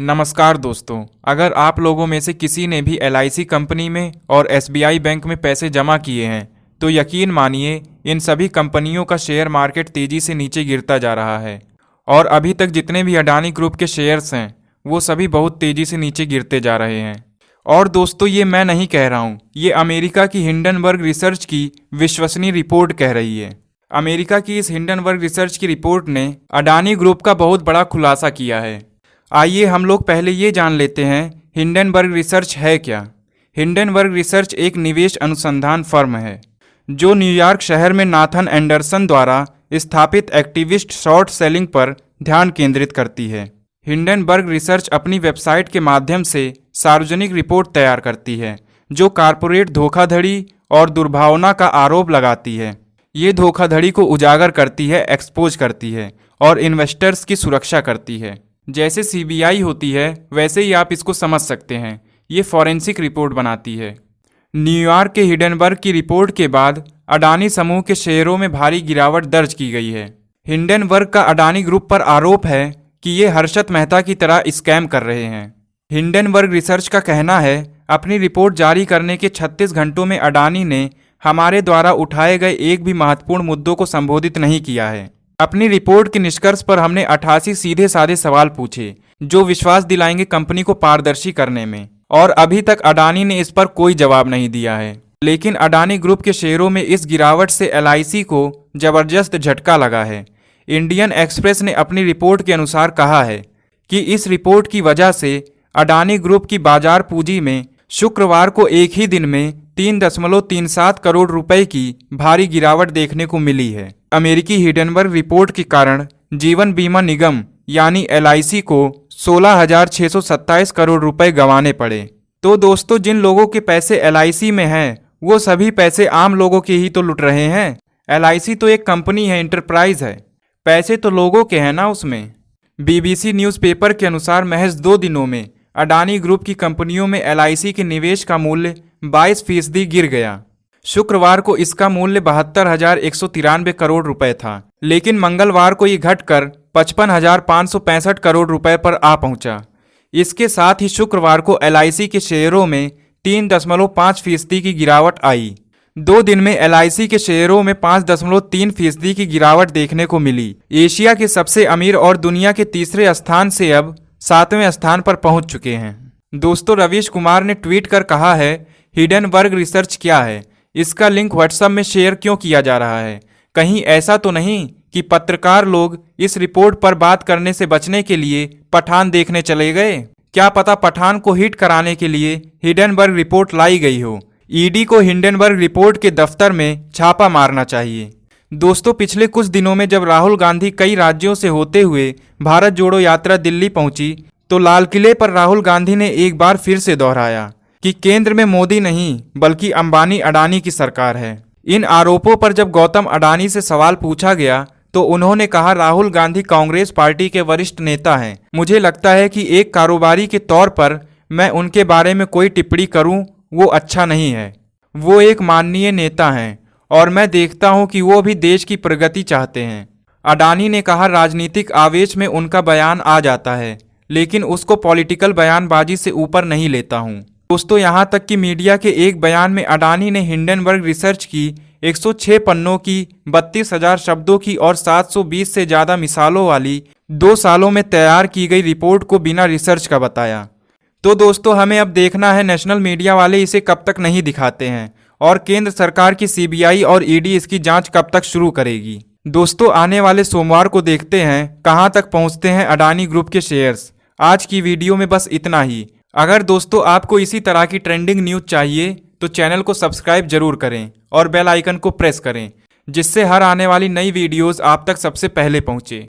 नमस्कार दोस्तों, अगर आप लोगों में से किसी ने भी एलआईसी कंपनी में और एसबीआई बैंक में पैसे जमा किए हैं तो यकीन मानिए इन सभी कंपनियों का शेयर मार्केट तेजी से नीचे गिरता जा रहा है। और अभी तक जितने भी अडानी ग्रुप के शेयर्स हैं वो सभी बहुत तेजी से नीचे गिरते जा रहे हैं। और दोस्तों, ये मैं नहीं कह रहा हूँ, ये अमेरिका की हिंडनबर्ग रिसर्च की विश्वसनीय रिपोर्ट कह रही है। अमेरिका की इस हिंडनबर्ग रिसर्च की रिपोर्ट ने अडानी ग्रुप का बहुत बड़ा खुलासा किया है। आइए हम लोग पहले ये जान लेते हैं हिंडनबर्ग रिसर्च है क्या। हिंडनबर्ग रिसर्च एक निवेश अनुसंधान फर्म है जो न्यूयॉर्क शहर में नाथन एंडरसन द्वारा स्थापित एक्टिविस्ट शॉर्ट सेलिंग पर ध्यान केंद्रित करती है। हिंडनबर्ग रिसर्च अपनी वेबसाइट के माध्यम से सार्वजनिक रिपोर्ट तैयार करती है जो कारपोरेट धोखाधड़ी और दुर्भावना का आरोप लगाती है। ये धोखाधड़ी को उजागर करती है, एक्सपोज करती है और इन्वेस्टर्स की सुरक्षा करती है। जैसे सीबीआई होती है वैसे ही आप इसको समझ सकते हैं। ये फॉरेंसिक रिपोर्ट बनाती है। न्यूयॉर्क के हिंडनबर्ग की रिपोर्ट के बाद अडानी समूह के शेयरों में भारी गिरावट दर्ज की गई है। हिंडनबर्ग का अडानी ग्रुप पर आरोप है कि ये हर्षद मेहता की तरह स्कैम कर रहे हैं। हिंडनबर्ग रिसर्च का कहना है, अपनी रिपोर्ट जारी करने के 36 घंटों में अडानी ने हमारे द्वारा उठाए गए एक भी महत्वपूर्ण मुद्दों को संबोधित नहीं किया है। अपनी रिपोर्ट के निष्कर्ष पर हमने 88 सीधे साधे सवाल पूछे जो विश्वास दिलाएंगे कंपनी को पारदर्शी करने में, और अभी तक अडानी ने इस पर कोई जवाब नहीं दिया है। लेकिन अडानी ग्रुप के शेयरों में इस गिरावट से एलआईसी को जबरदस्त झटका लगा है। इंडियन एक्सप्रेस ने अपनी रिपोर्ट के अनुसार कहा है कि इस रिपोर्ट की वजह से अडानी ग्रुप की बाजार पूंजी में शुक्रवार को एक ही दिन में 3.37 करोड़ रुपए की भारी गिरावट देखने को मिली है। अमेरिकी हिंडनबर्ग रिपोर्ट के कारण जीवन बीमा निगम यानी एलआईसी को 16,627 करोड़ रुपए गंवाने पड़े। तो दोस्तों, जिन लोगों के पैसे एलआईसी में हैं वो सभी पैसे आम लोगों के ही तो लुट रहे हैं। एलआईसी तो एक कंपनी है, इंटरप्राइज है, पैसे तो लोगों के हैं ना उसमें। बीबीसी न्यूज़पेपर के अनुसार महज 2 दिनों में अडानी ग्रुप की कंपनियों में एलआईसी के निवेश का मूल्य 22% गिर गया। शुक्रवार को इसका मूल्य 72,193 करोड़ रुपए था, लेकिन मंगलवार को ये घटकर 55,565 करोड़ रुपए पर आ पहुंचा। इसके साथ ही शुक्रवार को एलआईसी के शेयरों में 3.5% की गिरावट आई। 2 दिन में एलआईसी के शेयरों में 5.3% की गिरावट देखने को मिली। एशिया के सबसे अमीर और दुनिया के तीसरे स्थान से अब 7वें स्थान पर पहुंच चुके हैं। दोस्तों, रवीश कुमार ने ट्वीट कर कहा है, हिंडनबर्ग रिसर्च क्या है, इसका लिंक व्हाट्सएप में शेयर क्यों किया जा रहा है? कहीं ऐसा तो नहीं कि पत्रकार लोग इस रिपोर्ट पर बात करने से बचने के लिए पठान देखने चले गए? क्या पता पठान को हिट कराने के लिए हिंडनबर्ग रिपोर्ट लाई गई हो। ईडी को हिंडनबर्ग रिपोर्ट के दफ्तर में छापा मारना चाहिए। दोस्तों, पिछले कुछ दिनों में जब राहुल गांधी कई राज्यों से होते हुए भारत जोड़ो यात्रा दिल्ली पहुंची तो लाल किले पर राहुल गांधी ने एक बार फिर से दोहराया कि केंद्र में मोदी नहीं बल्कि अंबानी अडानी की सरकार है। इन आरोपों पर जब गौतम अडानी से सवाल पूछा गया तो उन्होंने कहा, राहुल गांधी कांग्रेस पार्टी के वरिष्ठ नेता हैं। मुझे लगता है कि एक कारोबारी के तौर पर मैं उनके बारे में कोई टिप्पणी करूं वो अच्छा नहीं है। वो एक माननीय नेता हैं और मैं देखता हूं कि वो भी देश की प्रगति चाहते हैं। अडानी ने कहा, राजनीतिक आवेश में उनका बयान आ जाता है लेकिन उसको पॉलिटिकल बयानबाजी से ऊपर नहीं लेता हूं। दोस्तों, यहाँ तक कि मीडिया के एक बयान में अडानी ने हिंडनबर्ग रिसर्च की 106 पन्नों की 32,000 शब्दों की और 720 से ज़्यादा मिसालों वाली 2 सालों में तैयार की गई रिपोर्ट को बिना रिसर्च का बताया। तो दोस्तों, हमें अब देखना है नेशनल मीडिया वाले इसे कब तक नहीं दिखाते हैं और केंद्र सरकार की सीबीआई और ईडी इसकी जांच कब तक शुरू करेगी। दोस्तों, आने वाले सोमवार को देखते हैं कहां तक पहुंचते हैं अडानी ग्रुप के शेयर्स। आज की वीडियो में बस इतना ही। अगर दोस्तों आपको इसी तरह की ट्रेंडिंग न्यूज़ चाहिए तो चैनल को सब्सक्राइब जरूर करें और बेल आइकन को प्रेस करें जिससे हर आने वाली नई वीडियोस आप तक सबसे पहले पहुंचे।